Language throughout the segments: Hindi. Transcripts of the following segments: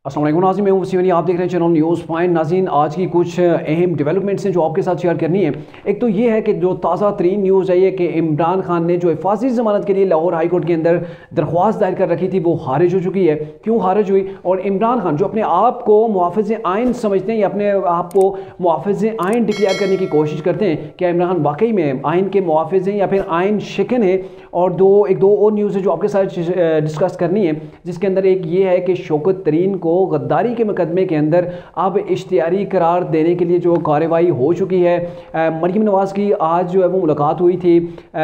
अस्सलाम वालेकुम नाज़रीन, मैं हूं वसीम। आप देख रहे हैं चैनल न्यूज़ पॉइंट। नाज़रीन, आज की कुछ अहम डेवलपमेंट्स हैं जो आपके साथ शेयर करनी है। एक तो ये है कि जो ताज़ा तरीन न्यूज़ है ये कि इमरान खान ने जो हिफाज़ती ज़मानत के लिए लाहौर हाई कोर्ट के अंदर दरख्वास्त दायर कर रखी थी वो खारिज हो चुकी है। क्यों खारिज हुई? और इमरान खान जो अपने आप को मुहाफ़िज़ आइन समझते हैं या अपने आप को मुहाफ़िज़ आइन डिक्लेयर करने की कोशिश करते हैं, क्या इमरान खान वाकई में आइन के मुहाफ़िज़ हैं या फिर आइन शिकन है? और एक दो और न्यूज़ है जो आपके साथ डिस्कस करनी है, जिसके अंदर एक ये है कि शौकत तरीन को गद्दारी के मुकदमे के अंदर अब इश्तिहारी करार देने के लिए जो कार्रवाई हो चुकी है। मरीम नवाज़ की आज जो है वो मुलाकात हुई थी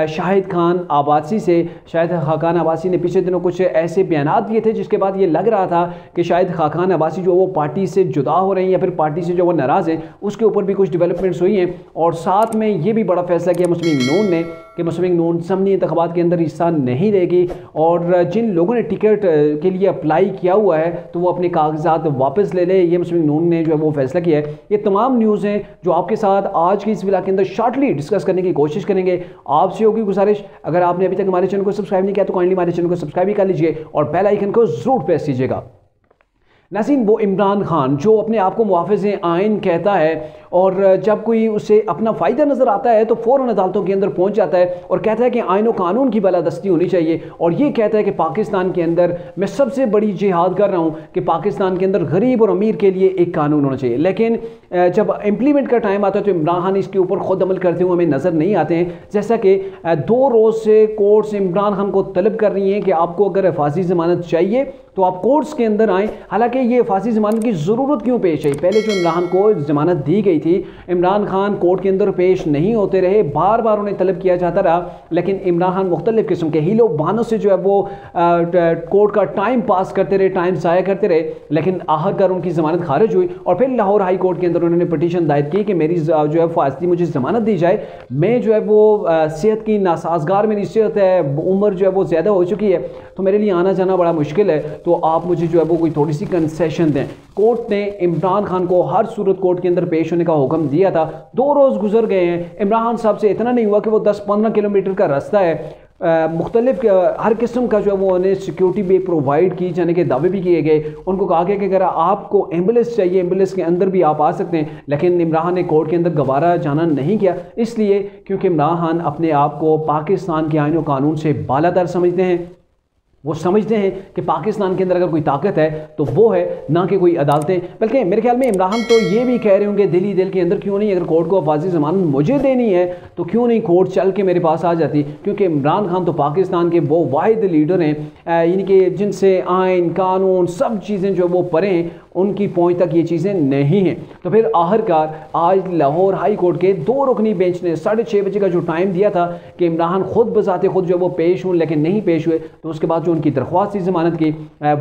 शाहिद खान आबासी से। शाहिद खान आबासी ने पिछले दिनों कुछ ऐसे बयान दिए थे जिसके बाद ये लग रहा था कि शाहिद खान आबासी जो वो पार्टी से जुदा हो रही हैं या फिर पार्टी से जो वो नाराज़ हैं। उसके ऊपर भी कुछ डेवलपमेंट्स हुई हैं और साथ में ये भी बड़ा फैसला किया मुस्लिम लीग नून ने कि मुस्लिम लीग नून ज़मीनी इंतखाबात के अंदर हिस्सा नहीं लेगी और जिन लोगों ने टिकट के लिए अप्लाई किया हुआ है तो वो अपने कागजात वापस ले ले। ये मुस्लिम लीग नून ने जो है वो फैसला किया है। ये तमाम न्यूज़ हैं जो आपके साथ आज की इस वीडियो के अंदर शॉर्टली डिस्कस करने की कोशिश करेंगे। आपसे होगी गुजारिश, अगर आपने अभी तक हमारे चैनल को सब्सक्राइब नहीं किया तो काइंडली हमारे चैनल को सब्सक्राइब भी कर लीजिए और बेल आइकन को जरूर प्रेस कीजिएगा। नाज़रीन, वो इमरान खान जो अपने आप को मुहाफ़िज़ आइन कहता है और जब कोई उसे अपना फ़ायदा नज़र आता है तो फ़ौरन अदालतों के अंदर पहुंच जाता है और कहता है कि आइन और कानून की बालादस्ती होनी चाहिए। और ये कहता है कि पाकिस्तान के अंदर मैं सबसे बड़ी जिहाद कर रहा हूँ कि पाकिस्तान के अंदर गरीब और अमीर के लिए एक कानून होना चाहिए। लेकिन जब इम्प्लीमेंट का टाइम आता है तो इमरान खान इसके ऊपर खुद अमल करते हुए हमें नज़र नहीं आते हैं। जैसा कि 2 रोज़ से कोर्ट्स इमरान खान को तलब कर रही हैं कि आपको अगर हिफाज़ती ज़मानत चाहिए तो आप कोर्ट्स के अंदर आएँ। हालांकि ये हिफाज़ती ज़मानत की ज़रूरत क्यों पेश आई? पहले जो इमरान को ज़मानत दी गई थी, इमरान खान कोर्ट के अंदर पेश नहीं होते रहे, बार बार उन्हें तलब किया जाता रहा, लेकिन इमरान खान मुख्तलिफ़ किस्म के हीलो बहानों से जो है वो कोर्ट का टाइम पास करते रहे, टाइम ज़ाया करते रहे। लेकिन आखिरकार उनकी ज़मानत खारिज हुई और फिर लाहौर हाई कोर्ट के अंदर उन्होंने पटिशन दायर की कि मेरी जो है हिफाज़ती मुझे ज़मानत दी जाए। मैं जो है वो सेहत की नासाजगार मेरी सेहत है, उम्र जो है वो ज़्यादा हो चुकी है तो मेरे लिए आना जाना बड़ा मुश्किल है, तो आप मुझे जो है वो कोई थोड़ी सी कंसेशन दें। कोर्ट ने इमरान खान को हर सूरत कोर्ट के अंदर पेश होने का हुक्म दिया था। 2 रोज़ गुजर गए हैं, इमरान खान साहब से इतना नहीं हुआ कि वो 10-15 किलोमीटर का रास्ता है, मुख्तलिफ हर किस्म का जो है वो उन्हें सिक्योरिटी भी प्रोवाइड की जाने के दावे भी किए गए। उनको कहा गया कि अगर आपको एम्बुलेंस चाहिए एम्बुलेंस के अंदर भी आप आ सकते हैं, लेकिन इमरान खान ने कोर्ट के अंदर गवारा जाना नहीं किया, इसलिए क्योंकि इमरान खान अपने आप को पाकिस्तान के आइन और कानून से बालातर समझते हैं। वो समझते हैं कि पाकिस्तान के अंदर अगर कोई ताकत है तो वो है, ना कि कोई अदालतें। बल्कि मेरे ख्याल में इमरान तो ये भी कह रहे होंगे दिल ही दिल के अंदर, क्यों नहीं, अगर कोर्ट को हिफाज़ती ज़मानत मुझे देनी है तो क्यों नहीं कोर्ट चल के मेरे पास आ जाती। क्योंकि इमरान खान तो पाकिस्तान के वो वाहिद लीडर हैं यानी कि जिनसे आइन कानून सब चीज़ें जो वो पढ़े हैं, उनकी पहुंच तक ये चीज़ें नहीं हैं। तो फिर आखिरकार आज लाहौर हाई कोर्ट के 2 रुकनी बेंच ने 6:30 बजे का जो टाइम दिया था कि इमरान खुद बजाते खुद जो वो पेश हुए, लेकिन नहीं पेश हुए, तो उसके बाद जो उनकी दरख्वास्त ज़मानत की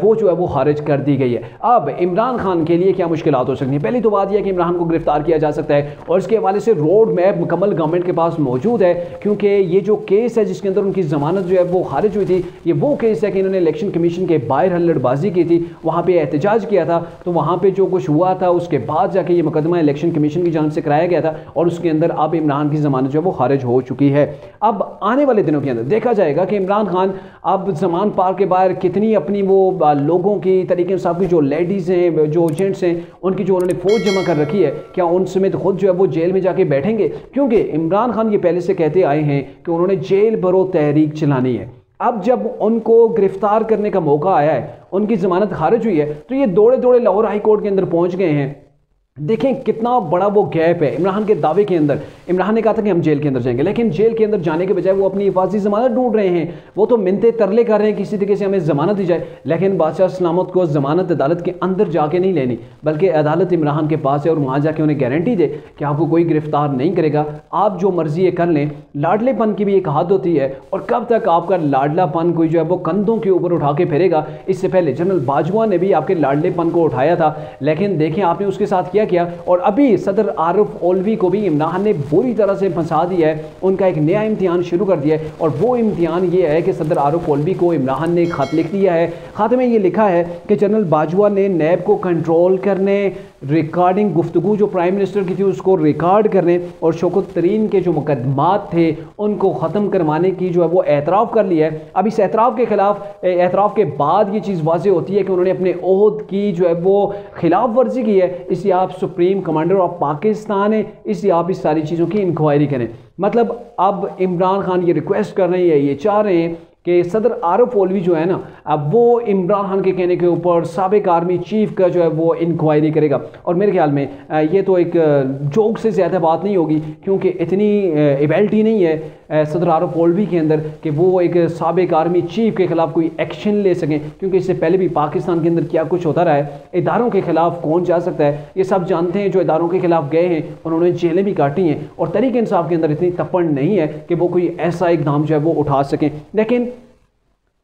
वो जो है वो खारिज कर दी गई है। अब इमरान खान के लिए क्या मुश्किलात हो सकती हैं? पहली तो बात यह है कि इमरान को गिरफ्तार किया जा सकता है और इसके हवाले से रोड मैप मुकम्मल गवर्नमेंट के पास मौजूद है, क्योंकि ये जो केस है जिसके अंदर उनकी ज़मानत जो है वो खारिज हुई थी, ये वो केस है कि इन्होंने इलेक्शन कमीशन के बाहर हल्लड़बाजी की थी, वहाँ पर एहतजाज किया था, तो वहाँ पे जो कुछ हुआ था उसके बाद जाके ये मुकदमा इलेक्शन कमीशन की जानिब से कराया गया था और उसके अंदर अब इमरान की ज़मानत जो है वो खारिज हो चुकी है। अब आने वाले दिनों के अंदर देखा जाएगा कि इमरान खान अब ज़मान पार्क के बाहर कितनी अपनी वो लोगों की तरीके से आपकी जो लेडीज़ हैं, जो जेंट्स हैं, उनकी जो उन्होंने फ़ौज जमा कर रखी है, क्या उन समेत खुद जो है वो जेल में जाके बैठेंगे? क्योंकि इमरान खान ये पहले से कहते आए हैं कि उन्होंने जेल भरो तहरीक चलानी है। अब जब उनको गिरफ्तार करने का मौका आया है, उनकी ज़मानत खारिज हुई है, तो ये दौड़े दौड़े लाहौर हाई कोर्ट के अंदर पहुंच गए हैं। देखें कितना बड़ा वो गैप है इमरान के दावे के अंदर। इमरान ने कहा था कि हम जेल के अंदर जाएंगे, लेकिन जेल के अंदर जाने के बजाय वो अपनी हिफाज़ती ज़मानत ढूंढ रहे हैं। वो तो मिन्नतें तरले कर रहे हैं किसी तरीके से हमें ज़मानत दी जाए, लेकिन बादशाह सलामत को ज़मानत अदालत के अंदर जाके नहीं लेनी, बल्कि अदालत इमरान के पास है और वहाँ जाके उन्हें गारंटी दे कि आपको कोई गिरफ्तार नहीं करेगा, आप जो मर्जी कर लें। लाडलेपन की भी एक हद होती है और कब तक आपका लाडलापन कोई जो है वो कंधों के ऊपर उठा के फिरेगा। इससे पहले जनरल बाजवा ने भी आपके लाडलेपन को उठाया था, लेकिन देखें आपने उसके साथ क्या किया। और अभी सदर आरिफ ओलवी को भी इमरान ने बुरी तरह से फंसा दिया है, उनका एक नया इम्तिहान शुरू कर दिया है और वो इम्तिहान ये है कि सदर आरिफ ओलवी को इमरान ने खत लिख दिया है। खाते में ये लिखा है कि जनरल बाजवा ने नैब को कंट्रोल करने रिकॉर्डिंग गुफ्तगू जो प्राइम मिनिस्टर की थी उसको रिकॉर्ड करने और शौकत तरीन के जो मुकदमात थे उनको ख़त्म करवाने की जो है वो एतराफ़ कर लिया है। अब इस एतराफ़ के ख़िलाफ़ एतराफ़ के बाद ये चीज़ वाज़े होती है कि उन्होंने अपने ओहद की जो है वो खिलाफ वर्जी की है, इसलिए आप सुप्रीम कमांडर ऑफ पाकिस्तान है, इसलिए आप इस सारी चीज़ों की इंक्वायरी करें। मतलब अब इमरान खान ये रिक्वेस्ट कर रहे हैं, ये चाह रहे हैं कि सदर आरफ ओलवी जो है ना, अब वो इमरान खान के कहने के ऊपर साबिक आर्मी चीफ का जो है वो इंक्वायरी करेगा। और मेरे ख्याल में ये तो एक जोक से ज़्यादा बात नहीं होगी, क्योंकि इतनी एबिलिटी नहीं है सदर आरफ ओलवी के अंदर कि वो एक साबिक आर्मी चीफ के ख़िलाफ़ कोई एक्शन ले सकें, क्योंकि इससे पहले भी पाकिस्तान के अंदर क्या कुछ होता रहा है। इदारों के ख़िलाफ़ कौन जा सकता है, ये सब जानते हैं। जो इदारों के ख़िलाफ़ गए हैं उन्होंने जेलें भी काटी हैं, और तहरीक इंसाफ के अंदर इतनी तपड़ नहीं है कि वो कोई ऐसा इक़दाम जो है वो उठा सकें। लेकिन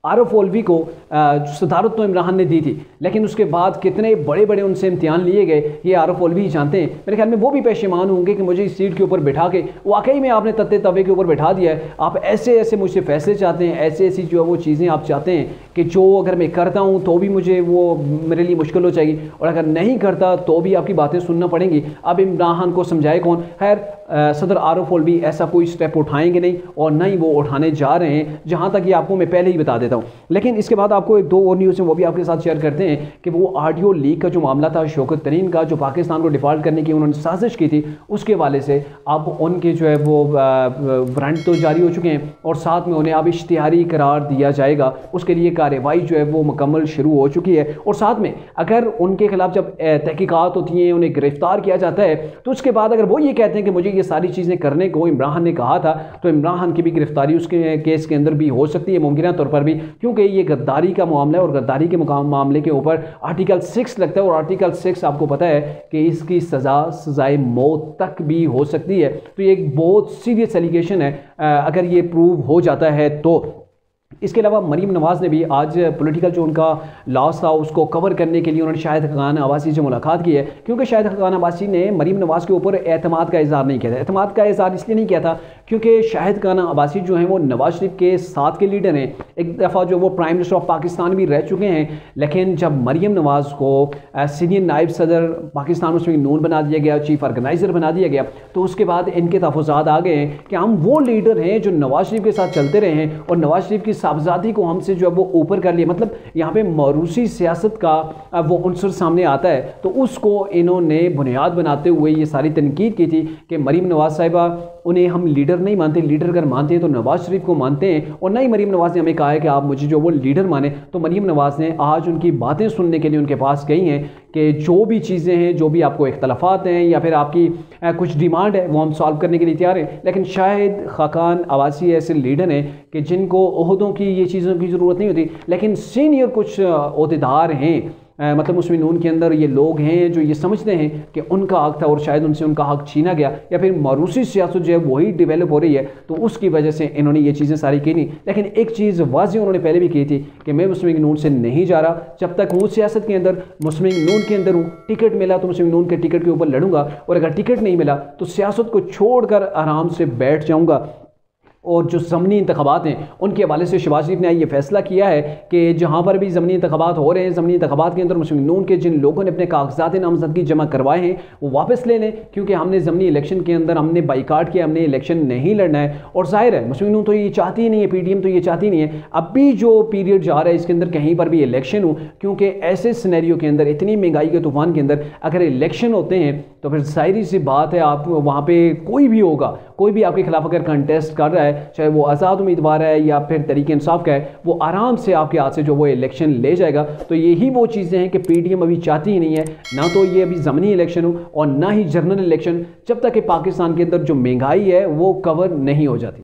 आरफ ओलवी को सदारत तो इमरान ने दी थी, लेकिन उसके बाद कितने बड़े बड़े उनसे इम्तिहान लिए गए ये आरफ ओलवी ही जानते हैं। मेरे ख्याल में वो भी पेशेमान होंगे कि मुझे इस सीट के ऊपर बैठा के वाकई में आपने तत्ते तवे के ऊपर बैठा दिया है, आप ऐसे ऐसे मुझसे फैसले चाहते हैं, ऐसे ऐसी जो है वो चीज़ें आप चाहते हैं कि जो अगर मैं करता हूँ तो भी मुझे वो मेरे लिए मुश्किल हो जाएगी, और अगर नहीं करता तो भी आपकी बातें सुनना पड़ेंगी। अब इमरान खान को समझाए कौन। खैर सदर आरफ ओलवी ऐसा कोई स्टेप उठाएंगे नहीं, और न ही वो उठाने जा रहे हैं, जहाँ तक ये आपको मैं पहले ही बता देता हूँ। लेकिन इसके बाद आपको एक दो और न्यूज़ हैं वो भी आपके साथ शेयर करते हैं कि वो ऑडियो लीक का जो मामला था शौकत तरीन का, जो पाकिस्तान को डिफ़ॉल्ट करने की उन्होंने साजिश की थी, उसके हवाले से अब उनके जो है वो वारंट तो जारी हो चुके हैं, और साथ में उन्हें अब इश्तिहारी करार दिया जाएगा। उसके लिए कार्रवाई जो है वो मुकम्मल शुरू हो चुकी है, और साथ में अगर उनके खिलाफ जब तहकीकात होती हैं, उन्हें गिरफ्तार किया जाता है, तो उसके बाद अगर वो ये कहते हैं कि मुझे ये सारी चीज़ें करने को इमरान खान ने कहा था, तो इमरान खान की भी गिरफ्तारी उसके केस के अंदर भी हो सकती है मुमकिन तौर पर भी, क्योंकि ये गद्दारी का मामला है, और गद्दारी के मामले के ऊपर आर्टिकल 6 लगता है, और आर्टिकल 6 आपको पता है कि इसकी सज़ाए मौत तक भी हो सकती है। तो ये एक बहुत सीरियस एलिगेशन है अगर ये प्रूव हो जाता है तो। इसके अलावा मरीम नवाज़ ने भी आज पॉलिटिकल जो उनका लॉस था उसको कवर करने के लिए उन्होंने शाहिद खान अब्बासी से मुलाकात की है, क्योंकि शाहिद खान अब्बासी ने मरीम नवाज़ के ऊपर एतमाद का इज़हार नहीं किया था। एतमाद का इज़हार इसलिए नहीं किया था क्योंकि शाहिद खान अब्बासी जो हैं वो नवाज शरीफ के साथ के लीडर हैं, एक दफ़ा जो वो प्राइम मिनिस्टर ऑफ पाकिस्तान भी रह चुके हैं। लेकिन जब मरीम नवाज़ को सीनियर नायब सदर पाकिस्तान मुस्लिम लीग नून बना दिया गया, चीफ ऑर्गेनाइज़र बना दिया गया, तो उसके बाद इनके तहफ़्फ़ुज़ात आ गए हैं कि हम वो लीडर हैं जो नवाज शरीफ के साथ चलते रहे हैं, और नवाज शरीफ की साहबजादी को हमसे जो है वो ऊपर कर लिया। मतलब यहाँ पे मौरूसी सियासत का वो उनसर सामने आता है, तो उसको इन्होंने बुनियाद बनाते हुए ये सारी तनकीद की थी कि मरीम नवाज़ साहिबा उन्हें हम लीडर नहीं मानते, लीडर अगर मानते हैं तो नवाज शरीफ को मानते हैं, और ना ही मरीम नवाज़ ने हमें कहा है कि आप मुझे जो वो लीडर माने। तो मरीम नवाज़ ने आज उनकी बातें सुनने के लिए उनके पास गई हैं कि जो भी चीज़ें हैं, जो भी आपको इख्तलाफात हैं या फिर आपकी कुछ डिमांड है, वो हम सॉल्व करने के लिए तैयार हैं। लेकिन शाहिद खान अब्बासी ऐसे लीडर हैं कि जिनको ओहदों की ये चीज़ों की ज़रूरत नहीं होती, लेकिन सीनियर कुछ ओहदेदार हैं मतलब मुस्लिम नून के अंदर ये लोग हैं जो ये समझते हैं कि उनका हक था और शायद उनसे उनका हक छीना गया, या फिर मरूसी सियासत जो है वही डेवलप हो रही है, तो उसकी वजह से इन्होंने ये चीज़ें सारी की नहीं। लेकिन एक चीज़ वाज़ेह उन्होंने पहले भी की थी कि मैं मुस्लिम लीग नून से नहीं जा रहा, जब तक हूँ सियासत के अंदर, मुस्लिम लीग नून के अंदर हूँ, टिकट मिला तो मुस्लिम लीग नून के टिकट के ऊपर लड़ूंगा, और अगर टिकट नहीं मिला तो सियासत को छोड़कर आराम से बैठ जाऊँगा। और जो ज़मनी इंतख़ाबात हैं उनके हवाले से शहबाज शरीफ ने ये फैसला किया है कि जहाँ पर भी ज़मनी इंतख़ाबात हो रहे हैं, ज़मनी इंतख़ाबात के अंदर मुस्लिम नून के जिन लोगों ने अपने कागजात नामज़दगी जमा करवाए हैं वो वापस ले लें, क्योंकि हमने ज़मनी इलेक्शन के अंदर हमने बाइकाट किया, हमने इलेक्शन नहीं लड़ना है। और ज़ाहिर है मुस्लिम नून तो ये चाहती ही नहीं है, PDM तो ये चाहती नहीं है अब भी जो पीरियड जा रहा है इसके अंदर कहीं पर भी इलेक्शन हो, क्योंकि ऐसे सिनेरियो के अंदर, इतनी महंगाई के तूफ़ान के अंदर अगर इलेक्शन होते हैं तो फिर ज़ाहिर सी बात है आप वहाँ पर कोई भी होगा, कोई भी आपके खिलाफ अगर कंटेस्ट कर रहा है, चाहे वो आज़ाद उम्मीदवार है या फिर तरीके इंसाफ का है, वो आराम से आपके हाथ से जो वो इलेक्शन ले जाएगा। तो यही वो चीज़ें हैं कि PDM अभी चाहती ही नहीं है ना तो ये अभी ज़मनी इलेक्शन हो और ना ही जनरल इलेक्शन, जब तक कि पाकिस्तान के अंदर जो महंगाई है वो कवर नहीं हो जाती।